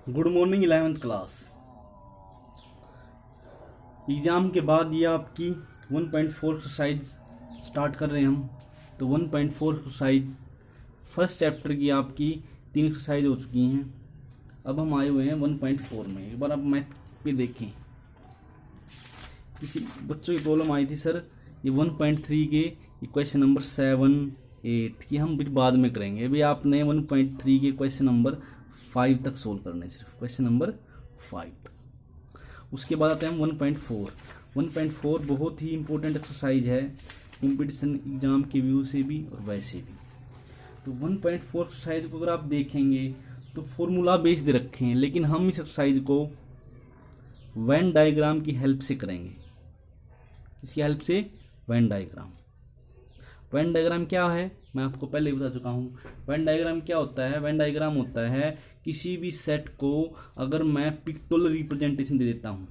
Good morning 11th class. Exam के बाद ये आपकी 1.4 एक्सरसाइज स्टार्ट कर रहे हैं हम। तो 1.4 एक्सरसाइज फर्स्ट चैप्टर की आपकी 3 एक्सरसाइज हो चुकी हैं। अब हम आए हुए हैं 1.4 में। एक बार आप मैथ पे देखें, किसी बच्चों की प्रॉब्लम आई थी, सर ये 1.3 के क्वेश्चन नंबर 7, 8 ये हम फिर बाद में करेंगे। अभी आपने 1.3 के क्वेश्चन नंबर 5 तक सोल्व करने, सिर्फ क्वेश्चन नंबर 5 तक। उसके बाद आते हैं हम 1.4। 1.4 बहुत ही इंपॉर्टेंट एक्सरसाइज है कंपटीशन एग्जाम के व्यू से भी और वैसे भी। तो 1.4 एक्सरसाइज को अगर आप देखेंगे तो फॉर्मूला बेस दे रखे हैं, लेकिन हम इस एक्सरसाइज को वेन डायग्राम की हेल्प से करेंगे। इसकी हेल्प से वेन डायग्राम। वेन डायग्राम क्या है मैं आपको पहले ही बता चुका हूँ। वेन डायग्राम क्या होता है? वेन डायग्राम होता है किसी भी सेट को अगर मैं पिक्टोरियल रिप्रेजेंटेशन दे देता हूँ,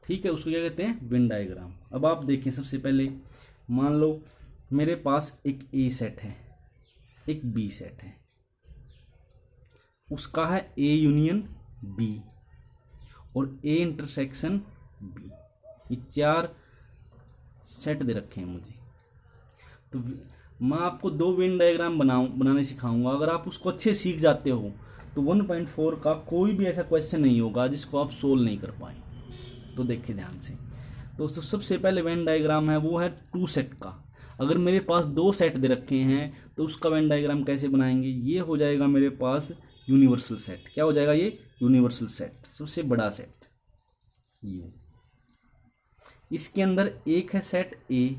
ठीक है, उसको क्या कहते हैं? Venn diagram. अब आप देखें, सबसे पहले मान लो मेरे पास एक ए सेट है, एक बी सेट है, उसका है ए यूनियन बी और ए इंटरसेक्शन बी। ये 4 सेट दे रखे हैं मुझे। तो मैं आपको 2 वेन डायग्राम बनाने सिखाऊंगा। अगर आप उसको अच्छे सीख जाते हो तो 1.4 का कोई भी ऐसा क्वेश्चन नहीं होगा जिसको आप सोल्व नहीं कर पाए। तो देखिए ध्यान से। तो सबसे पहले वेन डायग्राम है वो है 2 सेट का। अगर मेरे पास 2 सेट दे रखे हैं तो उसका वेन डायग्राम कैसे बनाएंगे? ये हो जाएगा मेरे पास यूनिवर्सल सेट। क्या हो जाएगा ये? यूनिवर्सल सेट, सबसे बड़ा सेट यू। इसके अंदर एक है सेट ए,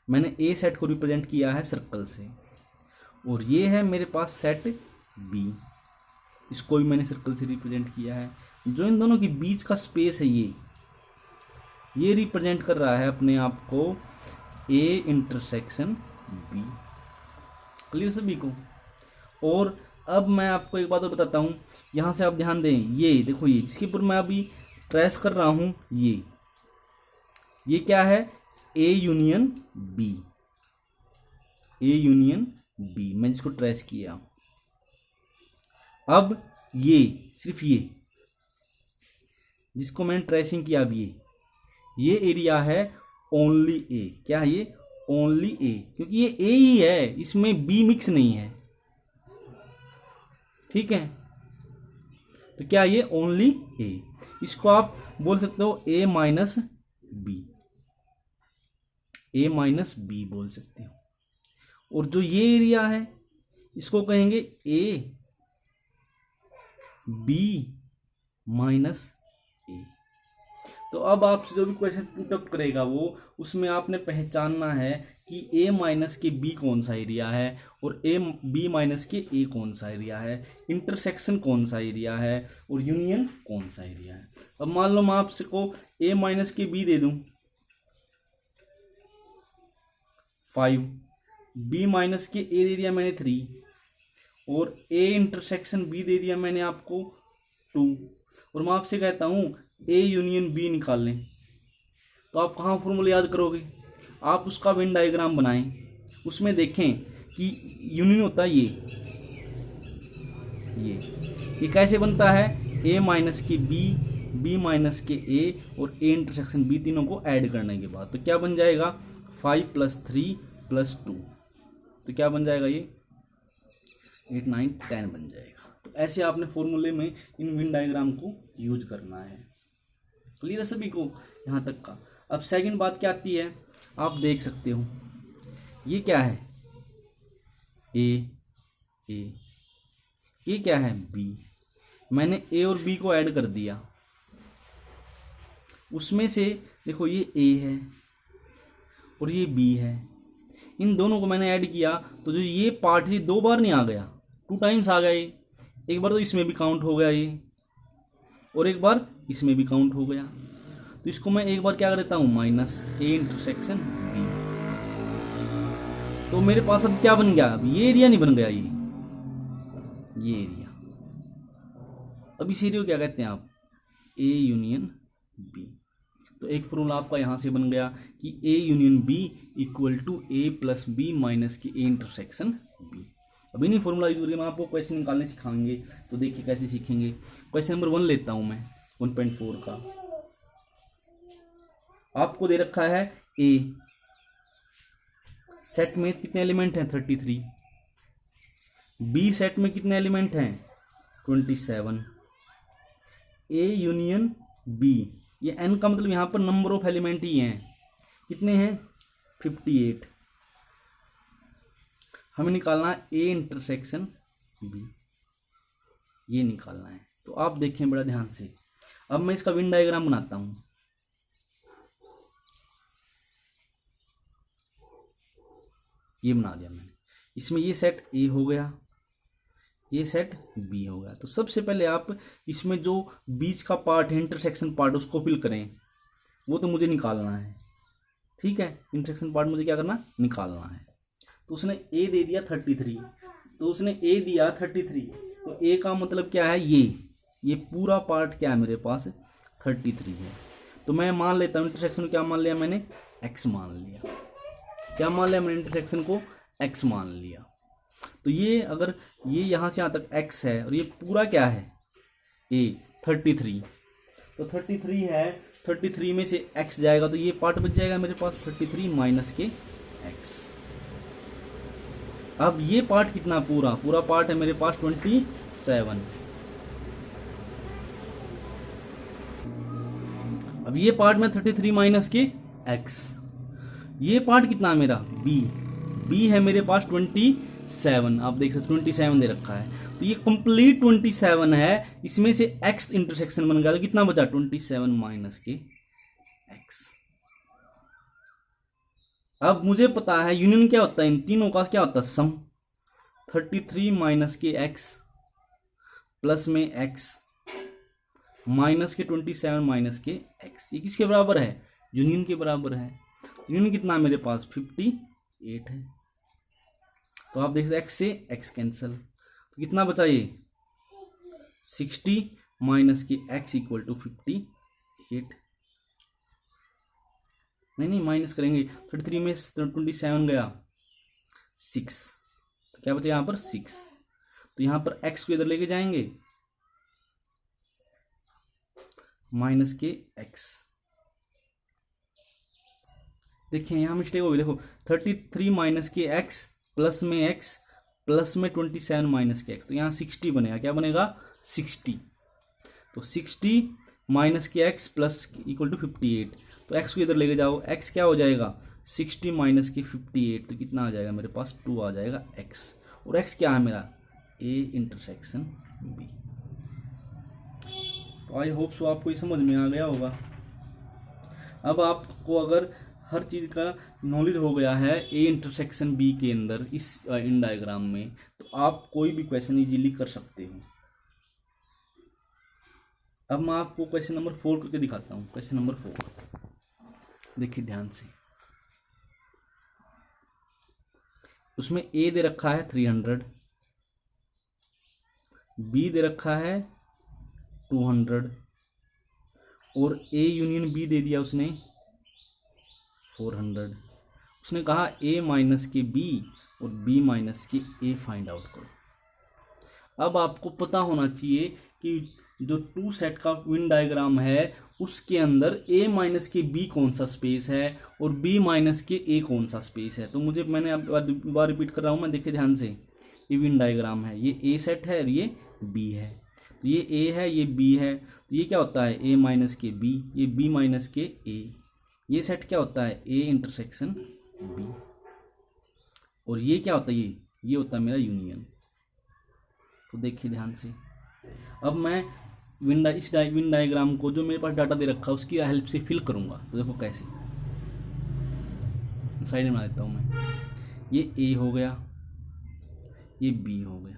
मैंने ए सेट को रिप्रेजेंट किया है सर्कल से, और ये है मेरे पास सेट बी, इसको भी मैंने सर्कल से रिप्रेजेंट किया है। जो इन दोनों के बीच का स्पेस है ये रिप्रेजेंट कर रहा है अपने आप को ए इंटरसेक्शन बी। क्लियर सभी को? और अब मैं आपको एक बात और बताता हूँ, यहाँ से आप ध्यान दें, ये देखो, ये जिसके ऊपर मैं अभी ट्रेस कर रहा हूँ ये क्या है? A union B. A union B मैं जिसको ट्रेस किया। अब ये सिर्फ ये जिसको मैंने ट्रेसिंग किया, अब ये एरिया है ओनली ए। क्या है ये? ओनली ए, क्योंकि ये ए ही है, इसमें बी मिक्स नहीं है, ठीक है। तो क्या ये? ओनली ए। इसको आप बोल सकते हो ए माइनस बी, ए माइनस बी बोल सकते हो। और जो ये एरिया है इसको कहेंगे ए बी माइनस ए। तो अब आपसे जो भी क्वेश्चन पुटअप करेगा वो, उसमें आपने पहचानना है कि ए माइनस के बी कौन सा एरिया है और ए बी माइनस के ए कौन सा एरिया है, इंटरसेक्शन कौन सा एरिया है और यूनियन कौन सा एरिया है। अब मान लो मैं आपसे को ए माइनस के बी दे दूं 5, बी माइनस के ए दे दिया मैंने 3 और ए इंटरसेक्शन बी दे दिया मैंने आपको 2, और मैं आपसे कहता हूँ ए यूनियन बी निकाल लें, तो आप कहाँ फॉर्मूला याद करोगे? आप उसका वेन डायग्राम बनाएं, उसमें देखें कि यूनियन होता है ये कैसे बनता है? ए माइनस के बी, बी माइनस के ए और ए इंटरसेक्शन बी, तीनों को ऐड करने के बाद तो क्या बन जाएगा? 5 + 3 + 2। तो क्या बन जाएगा? ये 8, 9, 10 बन जाएगा। तो ऐसे आपने फॉर्मूले में इन वेन डायग्राम को यूज करना है। क्लियर है सभी को यहाँ तक का? अब सेकंड बात क्या आती है, आप देख सकते हो ये क्या है? ए, ये क्या है? बी। मैंने ए और बी को ऐड कर दिया, उसमें से देखो ये ए है और ये बी है, इन दोनों को मैंने ऐड किया तो जो ये पार्ट है 2 बार नहीं आ गया, 2 टाइम्स आ गया। ये एक बार तो इसमें भी काउंट हो गया ये, और एक बार इसमें भी काउंट हो गया। तो इसको मैं एक बार क्या कर देता हूँ? Minus A intersection B. तो मेरे पास अब क्या बन गया? अब ये एरिया नहीं बन गया, ये एरिया। अब इस एरिया को क्या कहते हैं आप? A union B. तो एक फॉर्मूला आपका यहाँ से बन गया कि A union B equal to A plus B minus की ए इंटरसेक्शन बी। अभी नहीं फॉर्मूला यूज करिए, मैं आपको क्वेश्चन निकालने सिखाएंगे। तो देखिए कैसे सीखेंगे। क्वेश्चन नंबर 1 लेता हूं मैं 1.4 का। आपको दे रखा है ए सेट में कितने एलिमेंट हैं 33, बी सेट में कितने एलिमेंट हैं 27, ए यूनियन बी, ये एन का मतलब यहां पर नंबर ऑफ एलिमेंट ही हैं, कितने हैं 58। हमें निकालना है ए इंटरसेक्शन बी, ये निकालना है। तो आप देखें बड़ा ध्यान से। अब मैं इसका वेन डायग्राम बनाता हूं। ये बना दिया मैंने। इसमें ये सेट ए हो गया, ये सेट बी हो गया। तो सबसे पहले आप इसमें जो बीच का पार्ट है इंटरसेक्शन पार्ट उसको फिल करें, वो तो मुझे निकालना है। ठीक है, इंटरसेक्शन पार्ट मुझे क्या करना, निकालना है। तो उसने ए दे दिया 33, तो उसने ए दिया 33, तो ए का मतलब क्या है, ये पूरा पार्ट क्या है मेरे पास 33 है। तो मैं मान लेता हूँ इंटरसेक्शन क्या मान लिया मैंने, एक्स मान लिया। क्या मान लिया मैंने, इंटरसेक्शन को एक्स मान लिया। तो ये अगर ये यहाँ से यहाँ तक एक्स है और ये पूरा क्या है ए 33, तो 33 है, 33 में से एक्स जाएगा तो ये पार्ट बच जाएगा मेरे पास 33 माइनस के एक्स। अब ये पार्ट कितना, पूरा पार्ट है मेरे पास 27। अब ये पार्ट में 33 माइनस के एक्स, ये पार्ट कितना मेरा बी है मेरे पास 27। आप देख सकते 27 दे रखा है, तो ये कंप्लीट 27 है। इसमें से एक्स इंटरसेक्शन बन गया, तो कितना बचा 27 माइनस के एक्स। अब मुझे पता है यूनियन क्या होता है, इन तीनों का क्या होता है सम। 33 माइनस के एक्स प्लस में एक्स माइनस के 27 माइनस के एक्स, ये किसके बराबर है, यूनियन के बराबर है। यूनियन कितना मेरे पास 58 है। तो आप देख सकते एक्स से एक्स कैंसिल, तो कितना बचा ये 60 माइनस के एक्स इक्वल टू 58। नहीं माइनस करेंगे, 33 में 27 गया 6, तो क्या बचा यहाँ पर 6। तो यहाँ पर x को इधर लेके जाएंगे माइनस के x। देखिए यहाँ मिस्टेक हो गई, देखो 33 माइनस के x प्लस में x प्लस में 27 माइनस के x, तो यहाँ 60 बनेगा। क्या बनेगा 60, तो 60 माइनस के x प्लस इक्वल टू 58। तो x को इधर लेके जाओ, x क्या हो जाएगा 60 माइनस के 58, तो कितना आ जाएगा मेरे पास 2 आ जाएगा x। और x क्या है मेरा a इंटरसेक्शन b। तो आई होप सो आपको ये समझ में आ गया होगा। अब आपको अगर हर चीज़ का नॉलेज हो गया है ए इंटरसेक्शन बी के अंदर इस इन डायग्राम में, तो आप कोई भी क्वेश्चन इजीली कर सकते हो। अब मैं आपको क्वेश्चन नंबर 4 करके दिखाता हूँ। क्वेश्चन नंबर 4 देखिए ध्यान से। उसमें ए दे रखा है 300, बी दे रखा है 200 और ए यूनियन बी दे दिया उसने 400। उसने कहा ए माइनस के बी और बी माइनस के ए फाइंड आउट करो। अब आपको पता होना चाहिए कि जो 2 सेट का विन डायग्राम है उसके अंदर a माइनस के b कौन सा स्पेस है और b माइनस के a कौन सा स्पेस है। तो मैंने अब बार रिपीट कर रहा हूँ मैं, देखिए ध्यान से। ये विन डायग्राम है, ये a सेट है और ये b है। तो ये a है, ये b है, तो ये क्या होता है a माइनस के b, ये b माइनस के a। ये सेट क्या होता है a इंटरसेक्शन b। और ये क्या होता है, ये होता है मेरा यूनियन। तो देखिए ध्यान से। अब मैं इस विन डायग्राम को जो मेरे पास डाटा दे रखा है उसकी हेल्प से फिल करूंगा। तो देखो कैसे, साइड में बना देता हूँ मैं। ये ए हो गया, ये बी हो गया।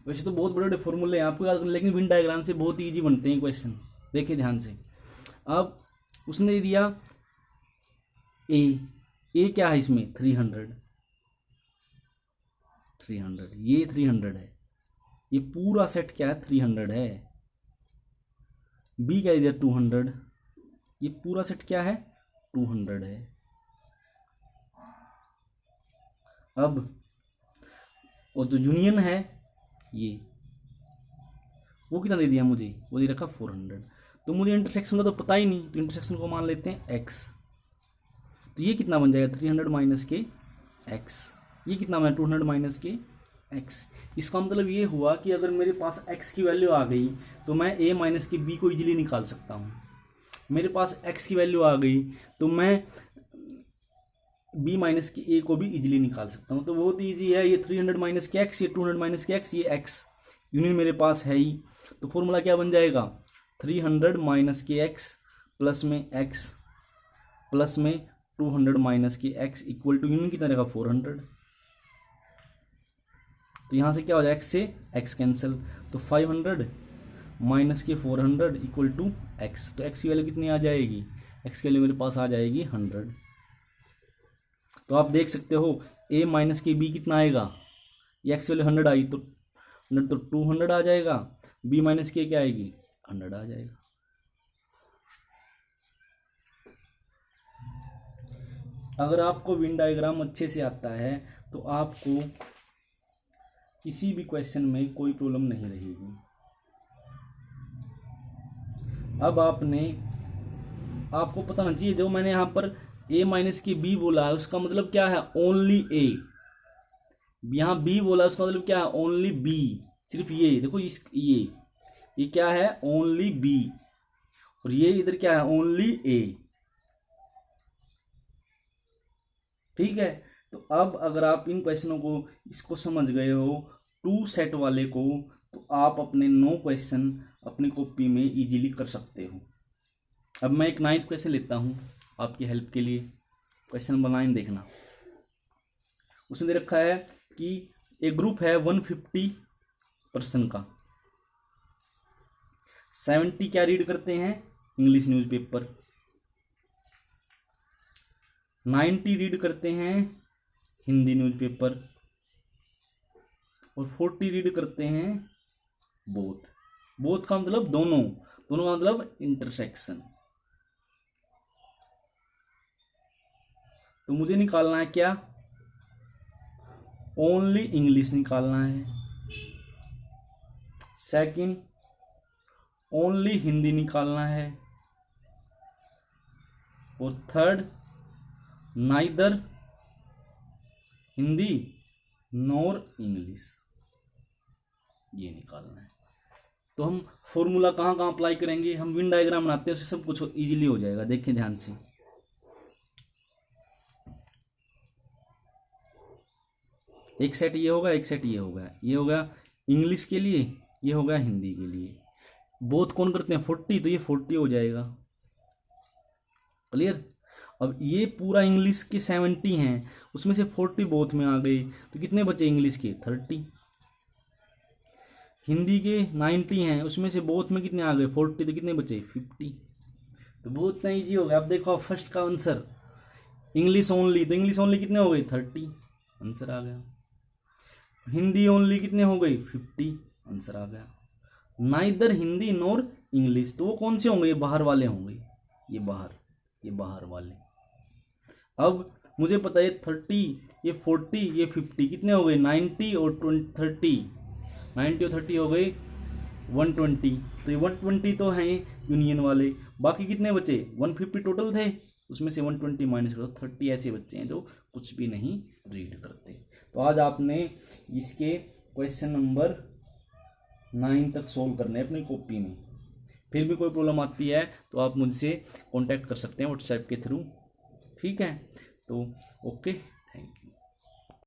वैसे तो बहुत बड़े बड़े फॉर्मूले हैं आपको याद करना, लेकिन विन डायग्राम से बहुत ईजी बनते हैं क्वेश्चन। देखिए ध्यान से। अब उसने दिया ए क्या है इसमें 300, ये 300 है, ये पूरा सेट क्या है 300 है। बी क्या दिया 200, ये पूरा सेट क्या है 200 है। अब और जो यूनियन है ये, वो कितना दे दिया मुझे, वो दे रखा 400। तो मुझे इंटरसेक्शन का तो पता ही नहीं, तो इंटरसेक्शन को मान लेते हैं x। तो ये कितना बन जाएगा 300 माइनस के x, ये कितना बना 200 माइनस के x। इसका मतलब ये हुआ कि अगर मेरे पास x की वैल्यू आ गई तो मैं a माइनस के b को इजीली निकाल सकता हूँ। मेरे पास x की वैल्यू आ गई तो मैं b माइनस के a को भी इजीली निकाल सकता हूँ। तो बहुत ईजी है, ये 300 माइनस के x, ये 200 माइनस के x, ये x यूनियन मेरे पास है ही। तो फॉर्मूला क्या बन जाएगा 300 माइनस के x प्लस में x प्लस में 200 माइनस के x इक्वल टू यूनियन कितना रहेगा 400। तो यहाँ से क्या हो जाएगा x से x कैंसिल, तो 500 माइनस के 400 इक्वल टू x। तो x की वैल्यू कितनी आ जाएगी, x की वैल्यू मेरे पास आ जाएगी 100। तो आप देख सकते हो a माइनस के b कितना आएगा, ये x वैल्यू 100 आई तो 100 तो 200 आ जाएगा, b माइनस के क्या आएगी 100 आ जाएगा। अगर आपको वेन डायग्राम अच्छे से आता है तो आपको किसी भी क्वेश्चन में कोई प्रॉब्लम नहीं रहेगी। अब आपको पता होना चाहिए, जो मैंने यहाँ पर a माइनस की b बोला है उसका मतलब क्या है ओनली a, यहाँ b बोला उसका मतलब क्या है ओनली b, सिर्फ ये देखो ये क्या है ओनली b, और ये इधर क्या है ओनली a। ठीक है, तो अब अगर आप इन क्वेश्चनों को इसको समझ गए हो 2 सेट वाले को, तो आप अपने 9 क्वेश्चन अपनी कॉपी में इजीली कर सकते हो। अब मैं एक 9th क्वेश्चन लेता हूं आपकी हेल्प के लिए, क्वेश्चन बनाइन देखना। उसने दे रखा है कि एक ग्रुप है 150 पर्सन का, 70 क्या रीड करते हैं इंग्लिश न्यूज़पेपर, 90 रीड करते हैं हिंदी न्यूज़पेपर, और 40 रीड करते हैं बोथ का मतलब दोनों का मतलब इंटरसेक्शन। तो मुझे निकालना है क्या, ओनली इंग्लिश निकालना है, सेकंड ओनली हिंदी निकालना है, और third neither Hindi nor English, ये निकालना है। तो हम फॉर्मूला कहाँ अप्लाई करेंगे, हम वेन डायग्राम बनाते हैं, उससे सब कुछ इजीली हो जाएगा। देखें ध्यान से, एक सेट ये होगा, एक सेट ये होगा, ये होगा इंग्लिश के लिए, ये होगा हिंदी के लिए। बोथ कौन करते हैं 40, तो ये 40 हो जाएगा। क्लियर। अब ये पूरा इंग्लिश के 70 हैं, उसमें से 40 बोथ में आ गए, तो कितने बचे इंग्लिश के 30। हिंदी के 90 हैं, उसमें से बोथ में कितने आ गए 40, तो कितने बचे 50। तो बहुत नहीं ईजी हो गया। अब देखो फर्स्ट का आंसर इंग्लिश ओनली, तो इंग्लिश ओनली कितने हो गए 30, आंसर आ गया। हिंदी ओनली कितने हो गई 50, आंसर आ गया। नाइदर हिंदी नॉर इंग्लिश, तो वो कौन से होंगे, ये बाहर वाले होंगे, ये बाहर वाले। अब मुझे पता है 30, ये 40, ये 50 कितने हो गए 90 और 30, 90 और 30 हो गए 120। तो ये 120 तो हैं यूनियन वाले, बाकी कितने बचे 150 टोटल थे, उसमें से 120 माइनस करो, 30 ऐसे बच्चे हैं जो कुछ भी नहीं रीड करते। तो आज आपने इसके क्वेश्चन नंबर 9 तक सोल्व करने हैं अपनी कॉपी में। फिर भी कोई प्रॉब्लम आती है तो आप मुझसे कांटेक्ट कर सकते हैं व्हाट्सएप के थ्रू। ठीक है, तो ओके।